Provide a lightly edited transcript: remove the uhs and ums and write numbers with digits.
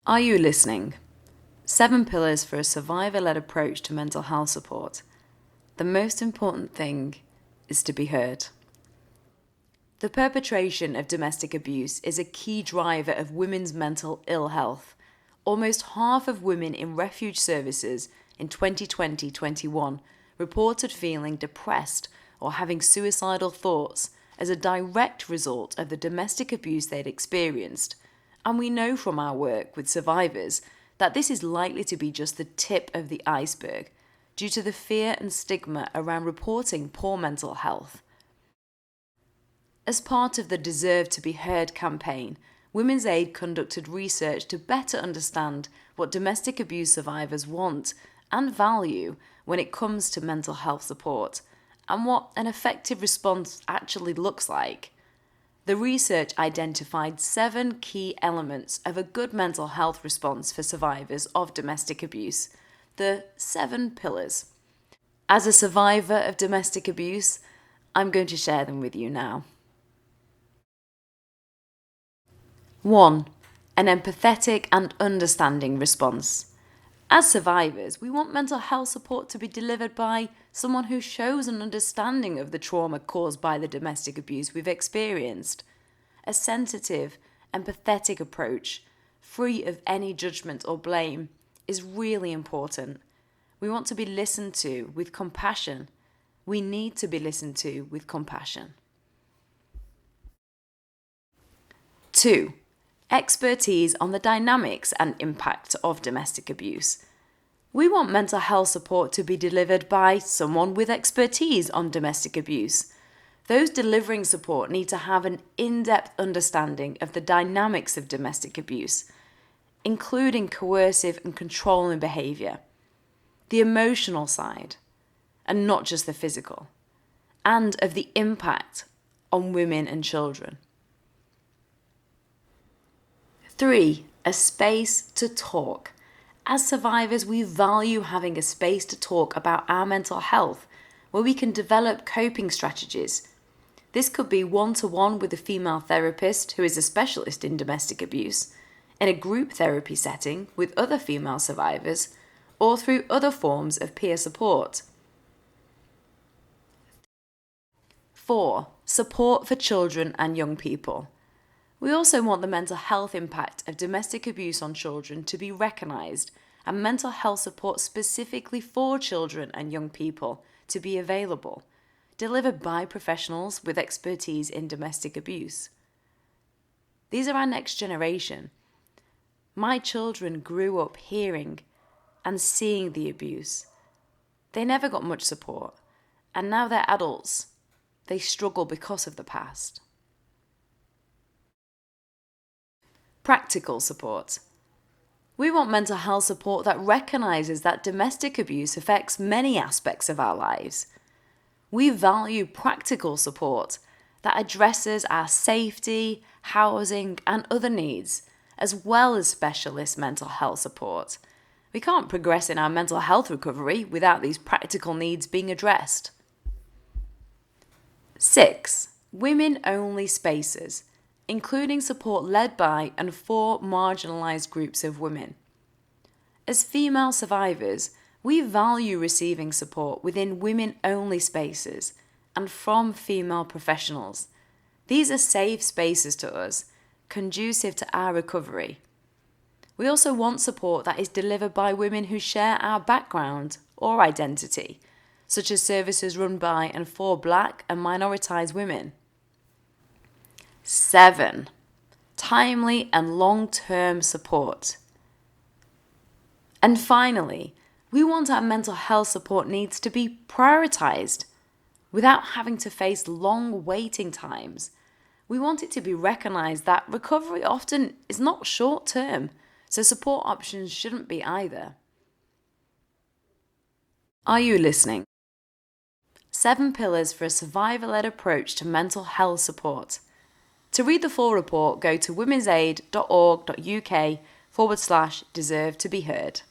Are you listening? 7 pillars for a survivor-led approach to mental health support. The most important thing is to be heard. The perpetration of domestic abuse is a key driver of women's mental ill health. Almost half of women in refuge services in 2020-21 reported feeling depressed or having suicidal thoughts as a direct result of the domestic abuse they'd experienced. And we know from our work with survivors that this is likely to be just the tip of the iceberg due to the fear and stigma around reporting poor mental health. As part of the Deserve to be Heard campaign, Women's Aid conducted research to better understand what domestic abuse survivors want and value when it comes to mental health support, and what an effective response actually looks like. The research identified 7 key elements of a good mental health response for survivors of domestic abuse, the 7 pillars. As a survivor of domestic abuse, I'm going to share them with you now. 1. An empathetic and understanding response. As survivors, we want mental health support to be delivered by someone who shows an understanding of the trauma caused by the domestic abuse we've experienced. A sensitive, empathetic approach, free of any judgment or blame, is really important. We want to be listened to with compassion. We need to be listened to with compassion. 2. Expertise on the dynamics and impact of domestic abuse. We want mental health support to be delivered by someone with expertise on domestic abuse. Those delivering support need to have an in-depth understanding of the dynamics of domestic abuse, including coercive and controlling behaviour, the emotional side, and not just the physical, and of the impact on women and children. 3. A space to talk. As survivors, we value having a space to talk about our mental health, where we can develop coping strategies. This could be one-to-one with a female therapist who is a specialist in domestic abuse, in a group therapy setting with other female survivors, or through other forms of peer support. 4. Support for children and young people. We also want the mental health impact of domestic abuse on children to be recognised and mental health support specifically for children and young people to be available, delivered by professionals with expertise in domestic abuse. These are our next generation. My children grew up hearing and seeing the abuse. They never got much support, and now they're adults. They struggle because of the past. Practical support. We want mental health support that recognises that domestic abuse affects many aspects of our lives. We value practical support that addresses our safety, housing, and other needs, as well as specialist mental health support. We can't progress in our mental health recovery without these practical needs being addressed. 6. Women-only spaces, including support led by and for marginalised groups of women. As female survivors, we value receiving support within women-only spaces and from female professionals. These are safe spaces to us, conducive to our recovery. We also want support that is delivered by women who share our background or identity, such as services run by and for Black and minoritised women. 7. Timely and long-term support. And finally, we want our mental health support needs to be prioritised without having to face long waiting times. We want it to be recognised that recovery often is not short-term, so support options shouldn't be either. Are you listening? 7 pillars for a survivor-led approach to mental health support. To read the full report, go to womensaid.org.uk/deserve to be heard.